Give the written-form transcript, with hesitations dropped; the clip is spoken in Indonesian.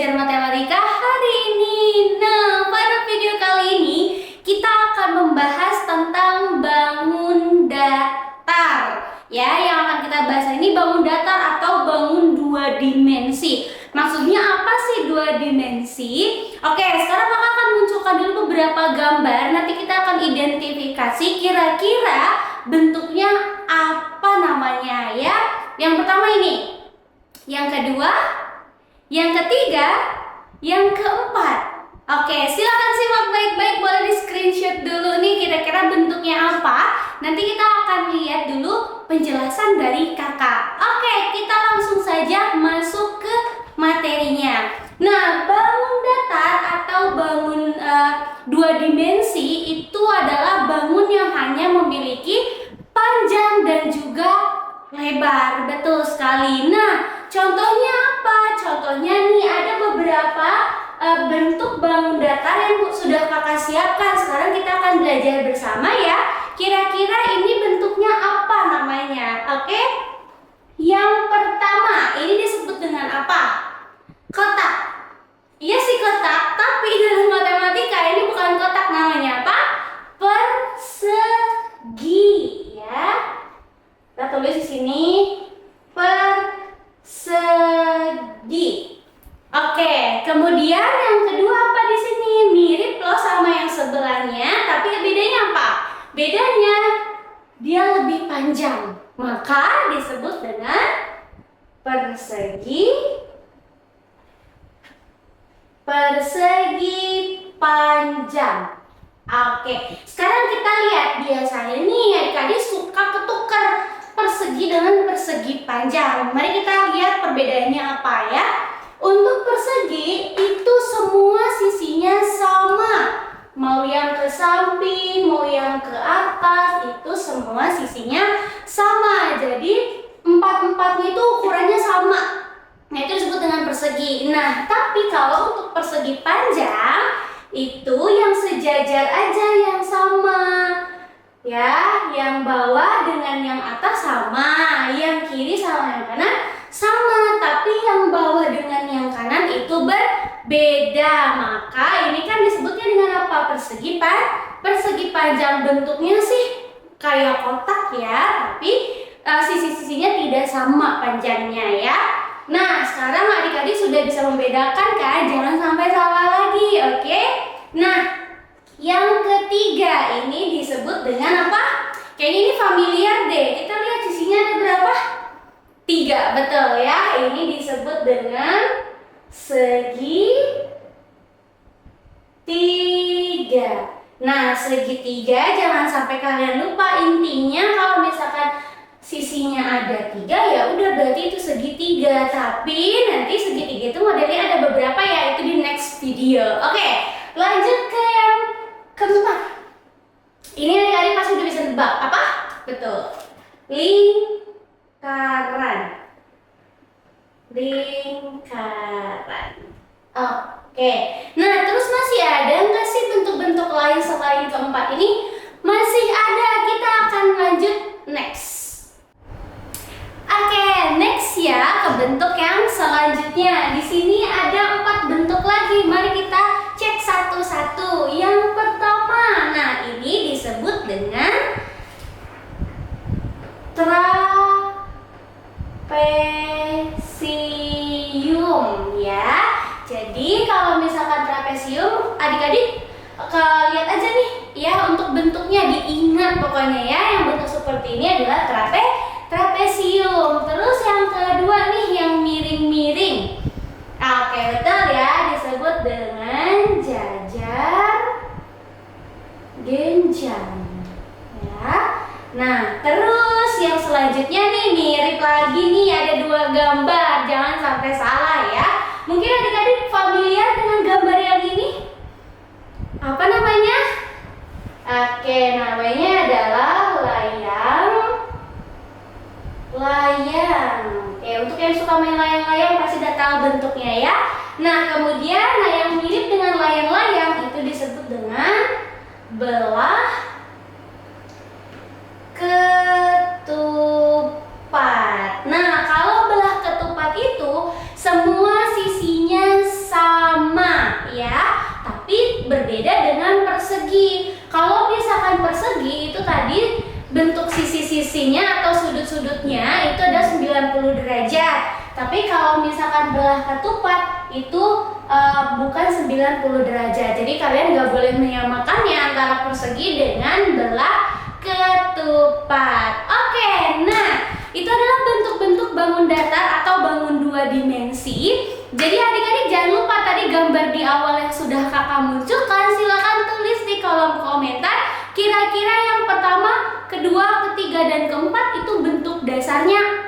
belajar matematika hari ini. Nah, pada video kali ini kita akan membahas tentang bangun datar. Ya, yang akan kita bahas ini bangun datar atau bangun dua dimensi. Maksudnya apa sih dua dimensi? Oke, sekarang kakak akan munculkan dulu beberapa gambar. Nanti kita akan identifikasi kira-kira bentuknya apa namanya ya. Yang pertama ini, yang kedua, yang ketiga, yang keempat. Oke, silakan simak baik-baik, boleh di screenshot dulu nih kira-kira bentuknya apa. Nanti kita akan lihat dulu penjelasan dari kakak. Oke, kita langsung saja masuk ke materinya. Nah, bangun datar atau bangun dua dimensi itu adalah bangun yang hanya memiliki panjang dan juga lebar. Betul sekali. Nah, contohnya apa? Contohnya nih ada beberapa bentuk bangun datar yang sudah kakak siapkan. Sekarang kita akan belajar bersama ya. Kira-kira ini bentuknya apa namanya? Oke? Yang pertama, ini disebut dengan apa? Kotak. Iya sih kotak, tapi dalam matematika ini bukan kotak, namanya apa? Persegi ya. Kita tulis di sini persegi. Oke, kemudian yang kedua apa di sini? Mirip loh sama yang sebelahnya, tapi bedanya apa? Bedanya dia lebih panjang, maka disebut dengan persegi. Persegi panjang. Oke, sekarang kita lihat biasanya nih adik-adik suka ketukar persegi dengan persegi panjang. Mari kita lihat perbedaannya apa ya. Untuk persegi itu semua sisinya sama. Mau yang ke samping, mau yang ke atas, itu semua sisinya sama. Jadi empat-empatnya itu ukurannya sama. Nah, itu disebut dengan persegi. Nah, tapi kalau untuk persegi panjang itu yang sejajar aja yang sama. Ya, yang bawah dengan yang atas sama, yang kiri sama yang kanan sama, tapi yang bawah dengan yang kanan itu berbeda. Maka ini kan disebutnya dengan apa? Persegi panjang. Bentuknya sih kayak kotak ya, tapi sisi-sisinya tidak sama panjangnya ya. Nah, sekarang adik-adik sudah bisa membedakan kan? Jangan sampai salah lagi, oke? Nah, yang ketiga ini disebut dengan apa? Kayaknya ini familiar deh. Kita lihat sisinya ada berapa? 3, betul ya. Ini disebut dengan segi 3. Nah, segi 3 jangan sampai kalian lupa. Intinya kalau misalkan sisinya ada 3 ya udah berarti itu segi 3. Tapi nanti segi 3 itu modelnya ada beberapa ya, itu di next video. Oke, lanjut ke yang keempat. Ini adik-adik pasti udah bisa nebak apa? Betul, lingkaran. Oke, nah terus masih ada nggak sih bentuk-bentuk lain selain keempat ini? Masih ada, kita akan lanjut next. Oke, next ya ke bentuk yang selanjutnya. Di sini ada 4 bentuk lagi. Mari kita cek satu-satu. Yang pertama, nah ini disebut dengan trapesium ya. Jadi kalau misalkan trapesium, adik-adik lihat aja nih ya, untuk bentuknya diingat pokoknya ya. Yang bentuk seperti ini adalah trapesium. Terus yang kedua nih yang miring-miring. Oke, betul ya, disebut dengan jajar genjang ya. Nah, terus yang selanjutnya nih mirip lagi nih, ada 2 gambar. Jangan sampai salah ya. Mungkin adik-adik familiar dengan gambar yang ini? Apa namanya? Oke, namanya adalah layang. Oke, untuk yang suka main layang-layang pasti udah tahu bentuknya ya. Nah, kemudian yang mirip dengan layang-layang itu disebut dengan belah ketupat. Nah, kalau belah ketupat itu semua sisinya sama. sisinya atau sudut-sudutnya itu ada 90 derajat. Tapi kalau misalkan belah ketupat itu bukan 90 derajat. Jadi kalian nggak boleh menyamakannya antara persegi dengan belah ketupat. Oke, nah itu adalah bentuk-bentuk bangun datar atau bangun dua dimensi. Jadi adik-adik jangan lupa tadi gambar di awal yang sudah kakak munculkan, silakan tulis di kolom komentar. Kira-kira yang pertama, kedua, ketiga, dan keempat itu bentuk dasarnya